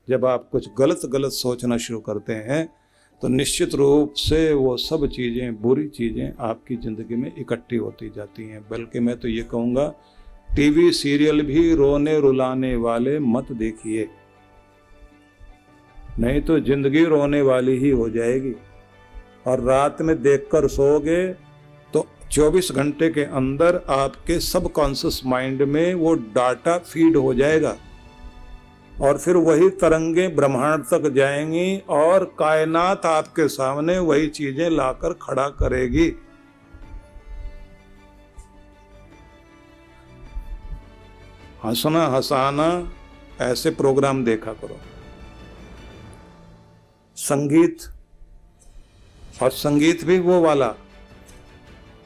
जब आप कुछ गलत गलत सोचना शुरू करते हैं तो निश्चित रूप से वो सब चीज़ें, बुरी चीज़ें आपकी ज़िंदगी में इकट्ठी होती जाती हैं। बल्कि मैं तो ये कहूँगा, टीवी सीरियल भी रोने रुलाने वाले मत देखिए, नहीं तो ज़िंदगी रोने वाली ही हो जाएगी। और रात में देखकर सोओगे तो 24 घंटे के अंदर आपके सबकॉन्शियस माइंड में वो डाटा फीड हो जाएगा और फिर वही तरंगें ब्रह्मांड तक जाएंगी और कायनात आपके सामने वही चीजें लाकर खड़ा करेगी। हंसना हंसाना ऐसे प्रोग्राम देखा करो, संगीत, और संगीत भी वो वाला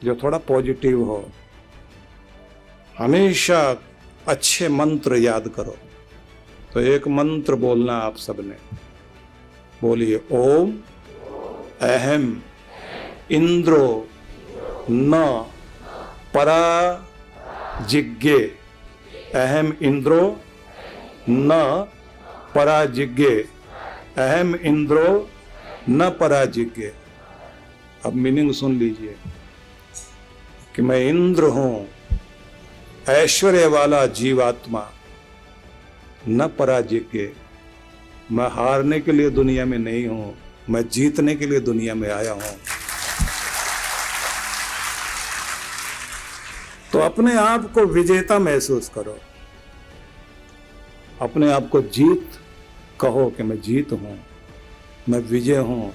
जो थोड़ा पॉजिटिव हो। हमेशा अच्छे मंत्र याद करो। तो एक मंत्र बोलना आप सबने, बोलिए, ओम अहम इंद्रो न पराजिज्ञे। अहम इंद्रो न पराजिज्ञे। अहम इंद्रो न पराजिज्ञे। अब मीनिंग सुन लीजिए कि मैं इंद्र हूं, ऐश्वर्य वाला जीवात्मा, न पराजिज्ञ। मैं हारने के लिए दुनिया में नहीं हूं, मैं जीतने के लिए दुनिया में आया हूं। तो अपने आप को विजेता महसूस करो, अपने आप को जीत कहो कि मैं जीत हूं, मैं विजय हूं,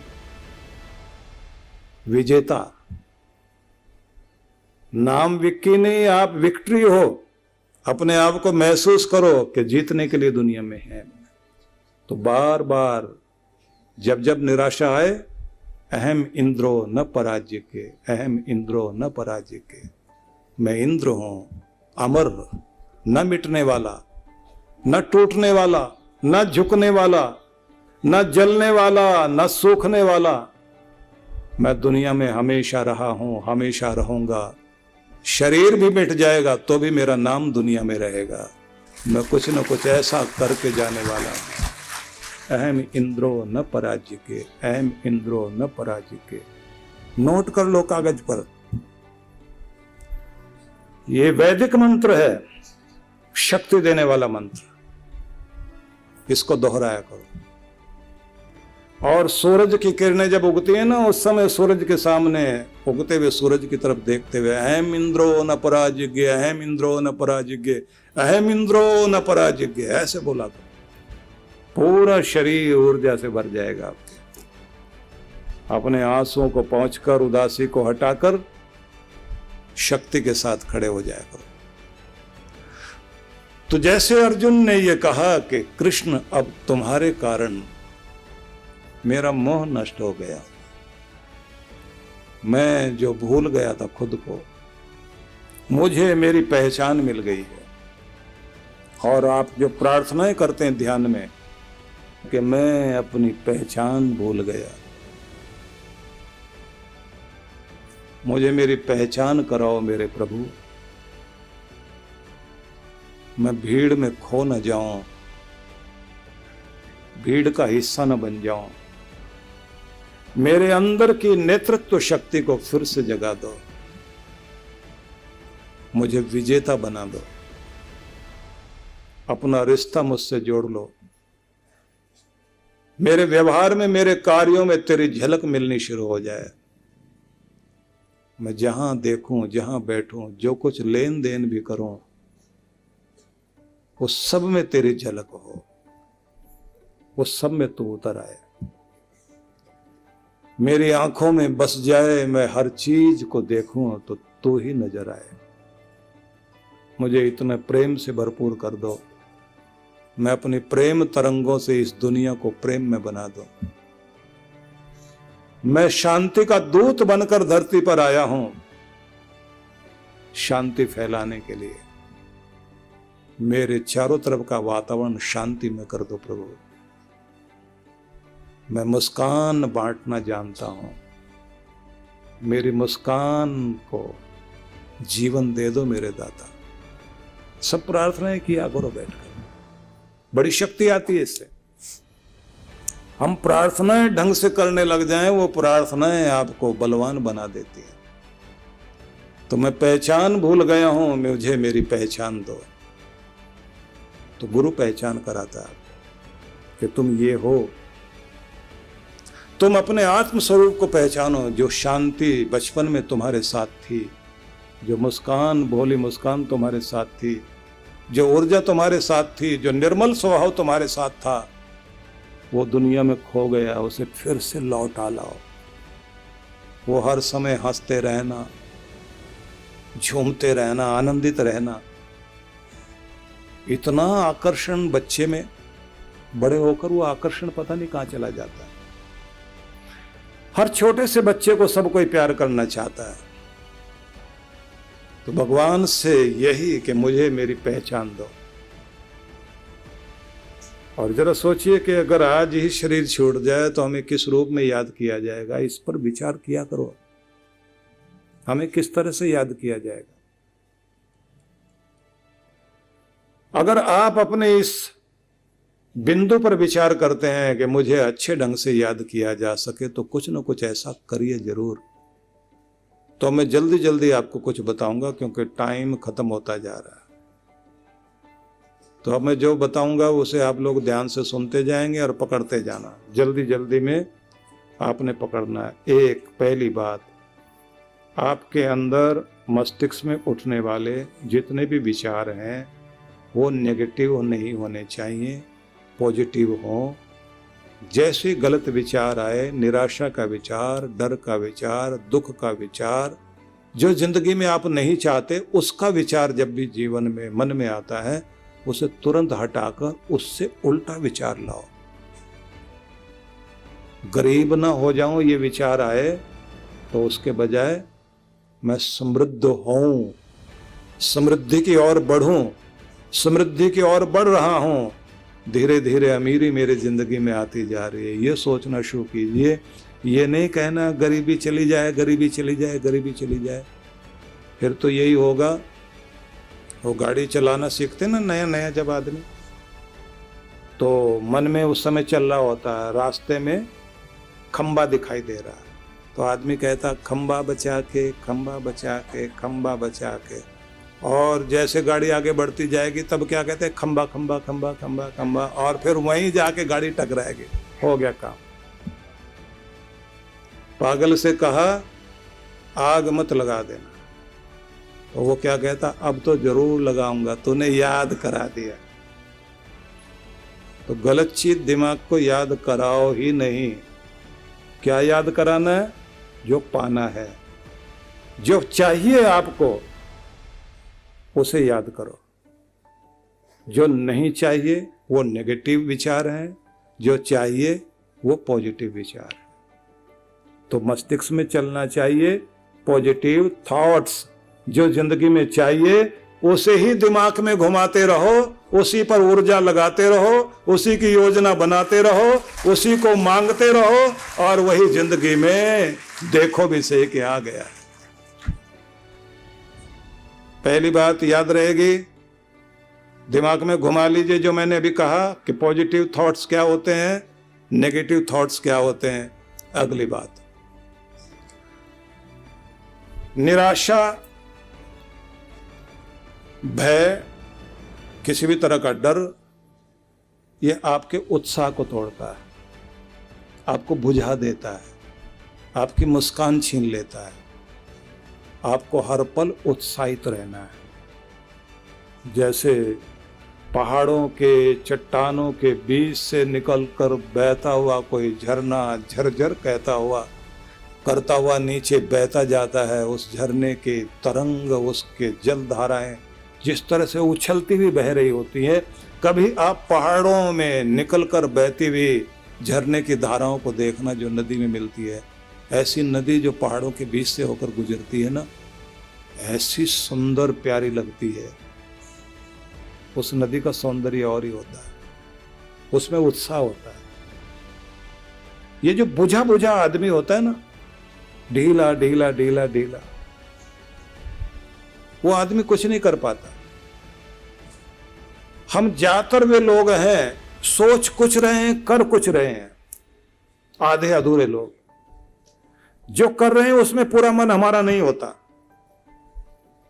विजेता। नाम विक्की नहीं, आप विक्ट्री हो। अपने आप को महसूस करो कि जीतने के लिए दुनिया में है। तो बार बार जब जब निराशा आए, अहम इंद्रो न पराजय के, अहम इंद्रो न पराजय के। मैं इंद्र हूं, अमर, न मिटने वाला, न टूटने वाला, न झुकने वाला, न जलने वाला, न सूखने वाला। मैं दुनिया में हमेशा रहा हूं, हमेशा रहूंगा। शरीर भी मिट जाएगा तो भी मेरा नाम दुनिया में रहेगा। मैं कुछ न कुछ ऐसा करके जाने वाला हूं। अहम इंद्रो न पराजय के, अहम इंद्रो न पराजय के। नोट कर लो कागज पर। ये वैदिक मंत्र है, शक्ति देने वाला मंत्र। इसको दोहराया करो। और सूरज की किरणें जब उगती है ना, उस समय सूरज के सामने उगते हुए सूरज की तरफ देखते हुए, अहम इंद्रो न पराजिज्ञ, अहम इंद्रो न पराजिज्ञ, अहम इंद्रो न पराजिज्ञ, ऐसे बोला करो। पूरा शरीर ऊर्जा से भर जाएगा आपके। अपने आंसुओं को पहुंचकर, उदासी को हटाकर शक्ति के साथ खड़े हो जाया करो। तो जैसे अर्जुन ने यह कहा कि कृष्ण, अब तुम्हारे कारण मेरा मोह नष्ट हो गया, मैं जो भूल गया था खुद को, मुझे मेरी पहचान मिल गई है। और आप जो प्रार्थनाएं करते हैं ध्यान में कि मैं अपनी पहचान भूल गया, मुझे मेरी पहचान कराओ मेरे प्रभु, मैं भीड़ में खो न जाऊं, भीड़ का हिस्सा न बन जाऊं। मेरे अंदर की नेतृत्व शक्ति को फिर से जगा दो, मुझे विजेता बना दो। अपना रिश्ता मुझसे जोड़ लो। मेरे व्यवहार में, मेरे कार्यों में तेरी झलक मिलनी शुरू हो जाए। मैं जहां देखूं, जहां बैठूं, जो कुछ लेन देन भी करूं, उस सब में तेरी झलक हो, उस सब में तू उतर आए, मेरी आंखों में बस जाए। मैं हर चीज को देखूं तो तू ही नजर आए। मुझे इतने प्रेम से भरपूर कर दो, मैं अपनी प्रेम तरंगों से इस दुनिया को प्रेम में बना दूं। मैं शांति का दूत बनकर धरती पर आया हूं, शांति फैलाने के लिए। मेरे चारों तरफ का वातावरण शांति में कर दो प्रभु। मैं मुस्कान बांटना जानता हूं, मेरी मुस्कान को जीवन दे दो मेरे दाता। सब प्रार्थनाएं किया करो बैठकर, बड़ी शक्ति आती है इससे। हम प्रार्थनाएं ढंग से करने लग जाएं, वो प्रार्थनाएं आपको बलवान बना देती हैं। तो मैं पहचान भूल गया हूं, मुझे मेरी पहचान दो। तो गुरु पहचान कराता है कि तुम ये हो। तुम अपने आत्म स्वरूप को पहचानो, जो शांति बचपन में तुम्हारे साथ थी, जो मुस्कान, भोली मुस्कान तुम्हारे साथ थी, जो ऊर्जा तुम्हारे साथ थी, जो निर्मल स्वभाव तुम्हारे साथ था, वो दुनिया में खो गया। उसे फिर से लौटा लाओ। वो हर समय हंसते रहना, झूमते रहना, आनंदित रहना। इतना आकर्षण बच्चे में, बड़े होकर वो आकर्षण पता नहीं कहां चला जाता है। हर छोटे से बच्चे को सब कोई प्यार करना चाहता है। तो भगवान से यही कि मुझे मेरी पहचान दो। और जरा सोचिए कि अगर आज ही शरीर छूट जाए तो हमें किस रूप में याद किया जाएगा। इस पर विचार किया करो, हमें किस तरह से याद किया जाएगा। अगर आप अपने इस बिंदु पर विचार करते हैं कि मुझे अच्छे ढंग से याद किया जा सके, तो कुछ न कुछ ऐसा करिए जरूर। तो मैं जल्दी जल्दी आपको कुछ बताऊंगा, क्योंकि टाइम खत्म होता जा रहा है। तो अब मैं जो बताऊंगा उसे आप लोग ध्यान से सुनते जाएंगे और पकड़ते जाना। जल्दी जल्दी में आपने पकड़ना है। एक, पहली बात, आपके अंदर मस्तिष्क में उठने वाले जितने भी विचार हैं वो नेगेटिव नहीं होने चाहिए, पॉजिटिव हो। जैसे गलत विचार आए, निराशा का विचार, डर का विचार, दुख का विचार, जो जिंदगी में आप नहीं चाहते, उसका विचार जब भी जीवन में मन में आता है, उसे तुरंत हटाकर उससे उल्टा विचार लाओ। गरीब ना हो जाऊं ये विचार आए, तो उसके बजाय मैं समृद्ध हूं, समृद्धि की ओर बढ़ूं, समृद्धि की ओर बढ़ रहा हूं, धीरे धीरे अमीरी मेरे जिंदगी में आती जा रही है, ये सोचना शुरू कीजिए। ये नहीं कहना गरीबी चली जाए, गरीबी चली जाए, गरीबी चली जाए। फिर तो यही होगा, वो गाड़ी चलाना सीखते ना नया नया जब आदमी, तो मन में उस समय चल रहा होता है, रास्ते में खंबा दिखाई दे रहा है, तो आदमी कहता खंबा बचा के, खंबा बचा के, खंबा बचा के। और जैसे गाड़ी आगे बढ़ती जाएगी तब क्या कहते हैं, खंबा खंबा खंबा खंबा खंबा, और फिर वहीं जाके गाड़ी टकराएगी। हो गया काम। पागल से कहा आग मत लगा देना, तो वो क्या कहता, अब तो जरूर लगाऊंगा, तूने याद करा दिया। तो गलत चीज दिमाग को याद कराओ ही नहीं। क्या याद कराना है? जो पाना है, जो चाहिए आपको, उसे याद करो। जो नहीं चाहिए वो नेगेटिव विचार हैं, जो चाहिए वो पॉजिटिव विचार है। तो मस्तिष्क में चलना चाहिए पॉजिटिव थॉट्स, जो जिंदगी में चाहिए उसे ही दिमाग में घुमाते रहो, उसी पर ऊर्जा लगाते रहो, उसी की योजना बनाते रहो, उसी को मांगते रहो, और वही जिंदगी में देखो भी सही कि आ गया। पहली बात याद रहेगी, दिमाग में घुमा लीजिए जो मैंने अभी कहा कि पॉजिटिव थॉट्स क्या होते हैं, नेगेटिव थॉट्स क्या होते हैं। अगली बात, निराशा, भय, किसी भी तरह का डर, ये आपके उत्साह को तोड़ता है, आपको बुझा देता है, आपकी मुस्कान छीन लेता है। आपको हर पल उत्साहित रहना है। जैसे पहाड़ों के, चट्टानों के बीच से निकलकर बहता हुआ कोई झरना झरझर कहता हुआ करता हुआ नीचे बहता जाता है, उस झरने के तरंग, उसके जल धाराएं जिस तरह से उछलती हुई बह रही होती है, कभी आप पहाड़ों में निकलकर बहती हुई झरने की धाराओं को देखना जो नदी में मिलती है। ऐसी नदी जो पहाड़ों के बीच से होकर गुजरती है ना, ऐसी सुंदर प्यारी लगती है। उस नदी का सौंदर्य और ही होता है, उसमें उत्साह होता है। ये जो बुझा बुझा आदमी होता है ना, ढीला ढीला ढीला ढीला, वो आदमी कुछ नहीं कर पाता। हम ज्यादातर वे लोग हैं, सोच कुछ रहे हैं, कर कुछ रहे हैं, आधे अधूरे लोग। जो कर रहे हैं उसमें पूरा मन हमारा नहीं होता।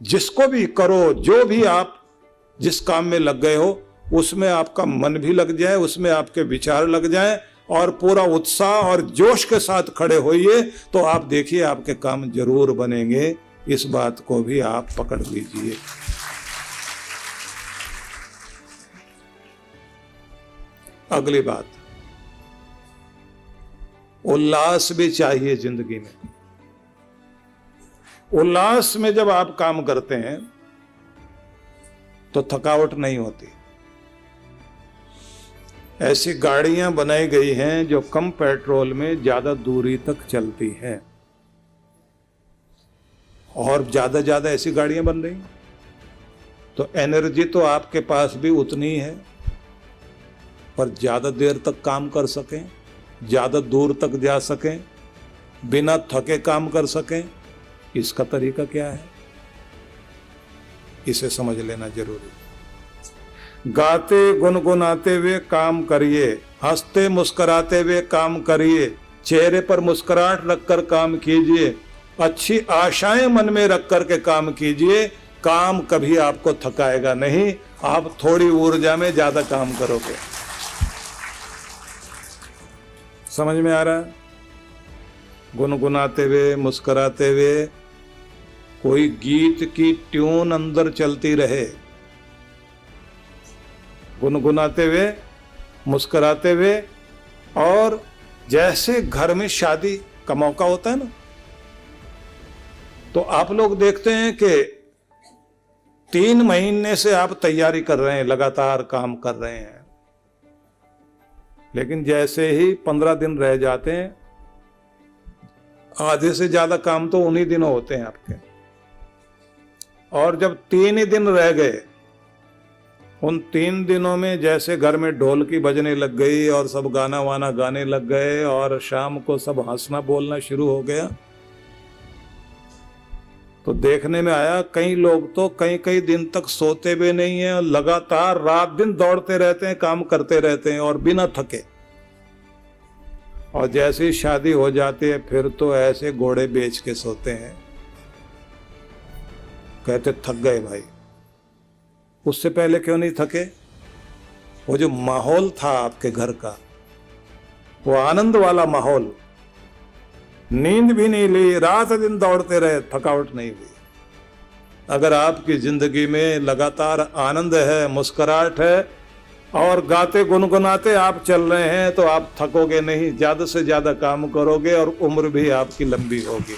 जिसको भी करो, जो भी आप जिस काम में लग गए हो, उसमें आपका मन भी लग जाए, उसमें आपके विचार लग जाए और पूरा उत्साह और जोश के साथ खड़े होइए, तो आप देखिए आपके काम जरूर बनेंगे। इस बात को भी आप पकड़ लीजिए। अगली बात, उल्लास भी चाहिए जिंदगी में। उल्लास में जब आप काम करते हैं तो थकावट नहीं होती। ऐसी गाड़ियां बनाई गई हैं जो कम पेट्रोल में ज्यादा दूरी तक चलती हैं, और ज्यादा ऐसी गाड़ियां बन रही, तो एनर्जी तो आपके पास भी उतनी है, पर ज्यादा देर तक काम कर सकें, ज्यादा दूर तक जा सकें, बिना थके काम कर सकें। इसका तरीका क्या है, इसे समझ लेना जरूरी। गाते गुनगुनाते हुए काम करिए, हंसते मुस्कुराते हुए काम करिए, चेहरे पर मुस्कुराहट रखकर काम कीजिए, अच्छी आशाएं मन में रख कर के काम कीजिए। काम कभी आपको थकाएगा नहीं, आप थोड़ी ऊर्जा में ज्यादा काम करोगे। समझ में आ रहा है? गुनगुनाते हुए मुस्कुराते हुए, कोई गीत की ट्यून अंदर चलती रहे, गुनगुनाते हुए मुस्कुराते हुए। और जैसे घर में शादी का मौका होता है ना, तो आप लोग देखते हैं कि 3 महीने से आप तैयारी कर रहे हैं, लगातार काम कर रहे हैं, लेकिन जैसे ही 15 दिन रह जाते हैं, आधे से ज्यादा काम तो उन्हीं दिनों होते हैं आपके। और जब 3 ही दिन रह गए, उन 3 दिनों में जैसे घर में ढोलकी बजने लग गई और सब गाना वाना गाने लग गए और शाम को सब हंसना बोलना शुरू हो गया, तो देखने में आया कई लोग तो कई दिन तक सोते भी नहीं हैं, लगातार रात दिन दौड़ते रहते हैं, काम करते रहते हैं और बिना थके। और जैसे ही शादी हो जाती है, फिर तो ऐसे घोड़े बेच के सोते हैं, कहते थक गए भाई। उससे पहले क्यों नहीं थके? वो जो माहौल था आपके घर का, वो आनंद वाला माहौल, नींद भी नहीं ली, रात दिन दौड़ते रहे, थकावट नहीं हुई। अगर आपकी जिंदगी में लगातार आनंद है, मुस्कुराहट है और गाते गुनगुनाते आप चल रहे हैं, तो आप थकोगे नहीं, ज्यादा से ज्यादा काम करोगे और उम्र भी आपकी लंबी होगी।